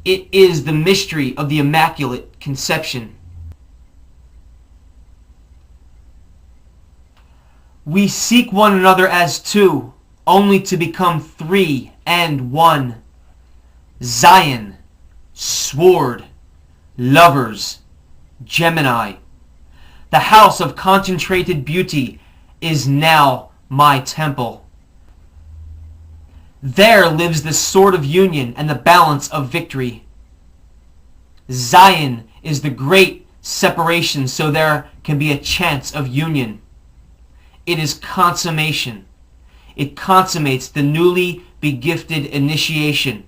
It is the mystery of the Immaculate Conception. We seek one another as two, only to become three and one. Zion, sword, lovers, Gemini. The house of concentrated beauty is now my temple. There lives the sword of union and the balance of victory. Zion is the great separation, so there can be a chance of union. It is consummation. It consummates the newly begifted initiation.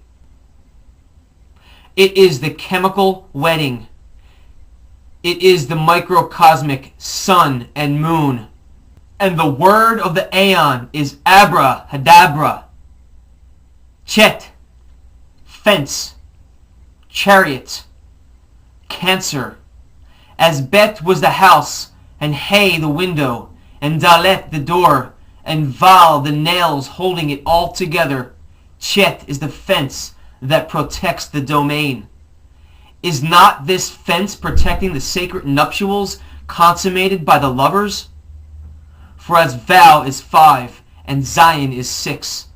It is the chemical wedding. It is the microcosmic sun and moon. And the word of the aeon is abrahadabra. Chet, fence, chariot, Cancer. As Bet was the house, and Hay the window, and Dalet the door, and Val the nails holding it all together, Chet is the fence that protects the domain. Is not this fence protecting the sacred nuptials consummated by the lovers? For as Val is 5, and Zion is 6,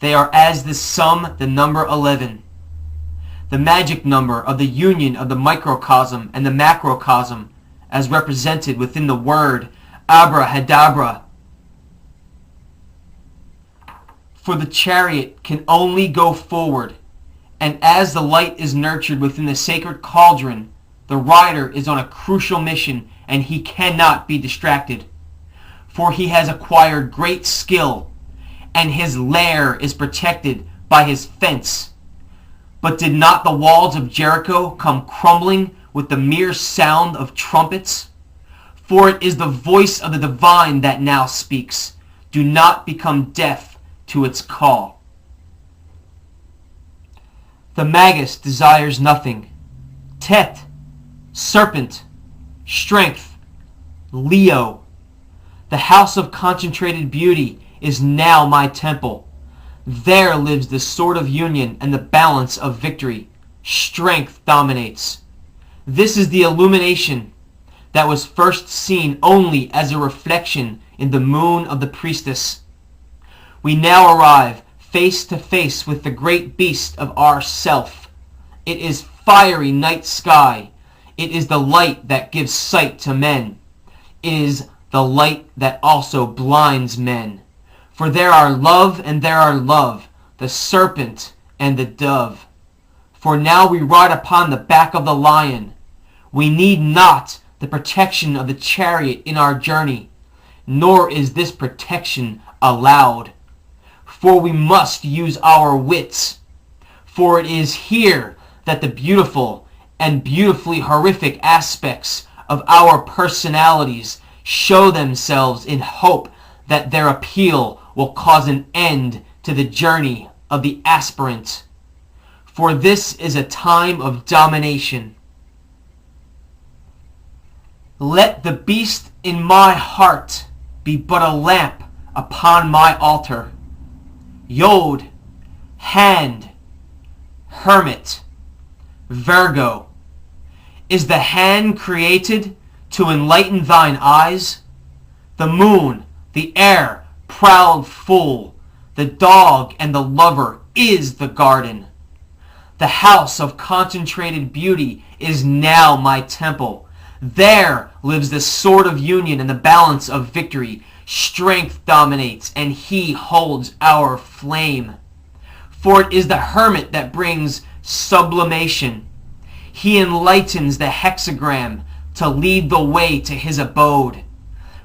they are as the sum, the number 11. The magic number of the union of the microcosm and the macrocosm, as represented within the word abrahadabra. For the chariot can only go forward, and as the light is nurtured within the sacred cauldron, the rider is on a crucial mission, and he cannot be distracted. For he has acquired great skill, and his lair is protected by his fence. But did not the walls of Jericho come crumbling with the mere sound of trumpets? For it is the voice of the divine that now speaks. Do not become deaf to its call. The Magus desires nothing. Tet, serpent, strength, Leo. The house of concentrated beauty is now my temple. There lives the sword of union and the balance of victory. Strength dominates. This is the illumination that was first seen only as a reflection in the moon of the priestess. We now arrive face to face with the great beast of our self. It is fiery night sky. It is the light that gives sight to men. It is the light that also blinds men. For there are love and there are love, the serpent and the dove. For now we ride upon the back of the lion. We need not the protection of the chariot in our journey, nor is this protection allowed. For we must use our wits. For it is here that the beautiful and beautifully horrific aspects of our personalities show themselves in hope that their appeal will cause an end to the journey of the aspirant. For this is a time of domination. Let the beast in my heart be but a lamp upon my altar. Yod, hand, hermit, Virgo. Is the hand created to enlighten thine eyes? The moon, the air, proud fool, the dog and the lover is the garden. The house of concentrated beauty is now my temple. There lives the sword of union and the balance of victory. Strength dominates, and he holds our flame. For it is the hermit that brings sublimation. He enlightens the hexagram to lead the way to his abode.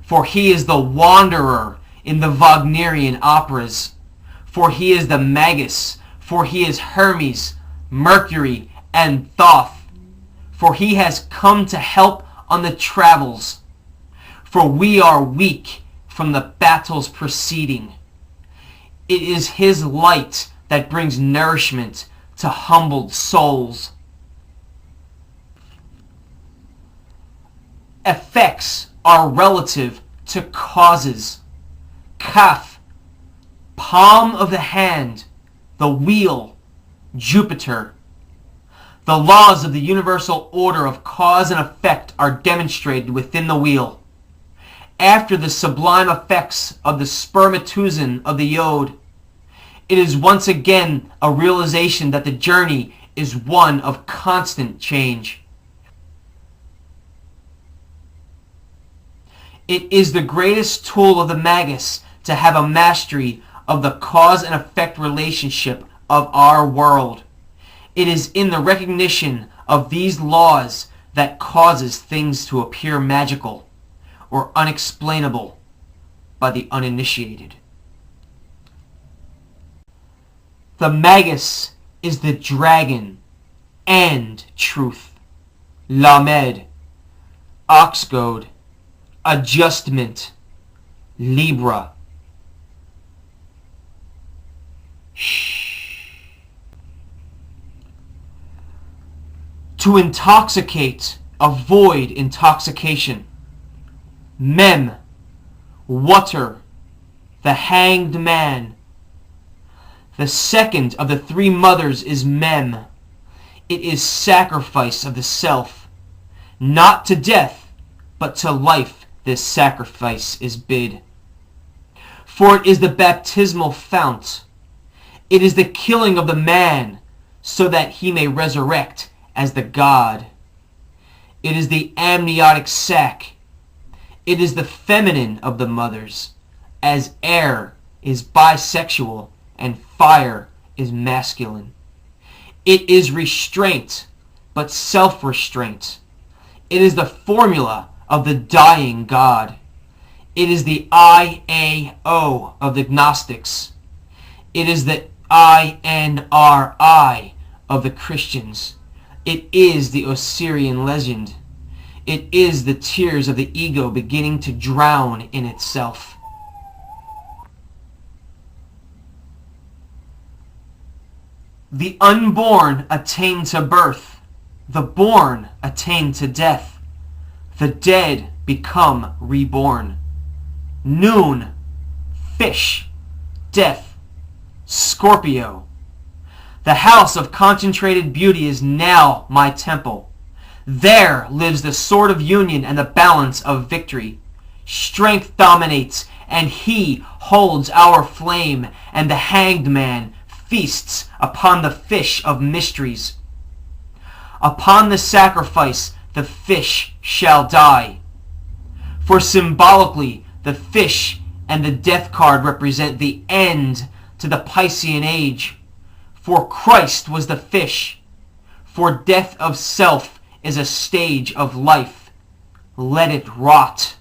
For he is the wanderer in the Wagnerian operas. For he is the Magus. For he is Hermes, Mercury, and Thoth. For he has come to help on the travels. For we are weak from the battles preceding. It is his light that brings nourishment to humbled souls. Effects are relative to causes. Kaf, palm of the hand, the wheel, Jupiter. The laws of the universal order of cause and effect are demonstrated within the wheel. After the sublime effects of the spermatozoon of the yod, it is once again a realization that the journey is one of constant change. It is the greatest tool of the Magus to have a mastery of the cause and effect relationship of our world. It is in the recognition of these laws that causes things to appear magical or unexplainable by the uninitiated. The Magus is the dragon and truth. Lamed, Oxgoad, adjustment, Libra. Shh. To intoxicate, avoid intoxication. Mem, water, the hanged man. The second of the three mothers is Mem. It is sacrifice of the self. Not to death, but to life this sacrifice is bid. For it is the baptismal fount. It is the killing of the man, so that he may resurrect as the god. It is the amniotic sac. It is the feminine of the mothers, as air is bisexual and fire is masculine. It is restraint, but self-restraint. It is the formula of the dying God. It is the I-A-O of the Gnostics. It is the I-N-R-I of the Christians. It is the Osirian legend. It is the tears of the ego beginning to drown in itself. The unborn attain to birth. The born attain to death. The dead become reborn. Noon, fish, death, Scorpio. The house of concentrated beauty is now my temple. There lives the sword of union and the balance of victory. Strength dominates, and he holds our flame, and the hanged man feasts upon the fish of mysteries. Upon the sacrifice the fish shall die. For symbolically, the fish and the death card represent the end to the Piscean age. For Christ was the fish. For death of self is a stage of life. Let it rot.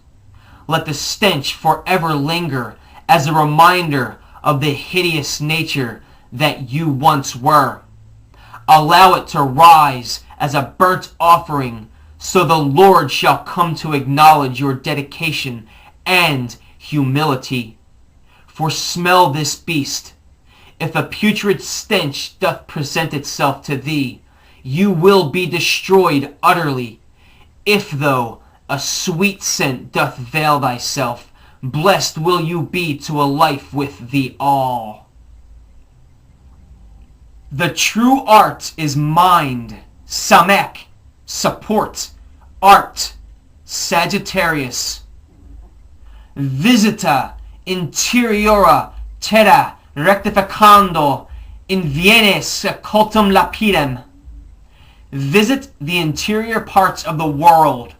Let the stench forever linger as a reminder of the hideous nature that you once were. Allow it to rise as a burnt offering, so the Lord shall come to acknowledge your dedication and humility. For smell this beast. If a putrid stench doth present itself to thee, you will be destroyed utterly. If, though, a sweet scent doth veil thyself, blessed will you be to a life with thee all. The true art is mind, Samek, support, art, Sagittarius. Visita interiora terra rectificando invienes cultum lapidem. Visit the interior parts of the world.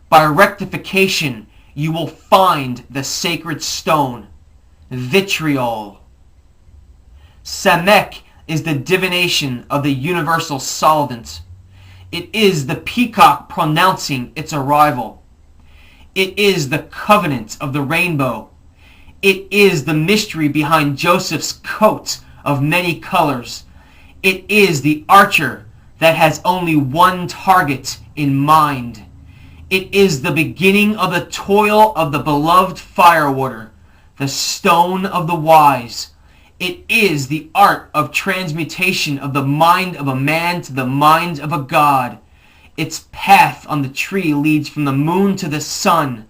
By rectification you will find the sacred stone, vitriol. Samek is the divination of the universal solvent. It is the peacock pronouncing its arrival. It is the covenant of the rainbow. It is the mystery behind Joseph's coat of many colors. It is the archer that has only one target in mind. It is the beginning of the toil of the beloved firewater, the stone of the wise. It is the art of transmutation of the mind of a man to the mind of a god. Its path on the tree leads from the moon to the sun.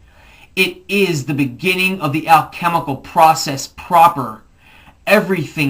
It is the beginning of the alchemical process proper. Everything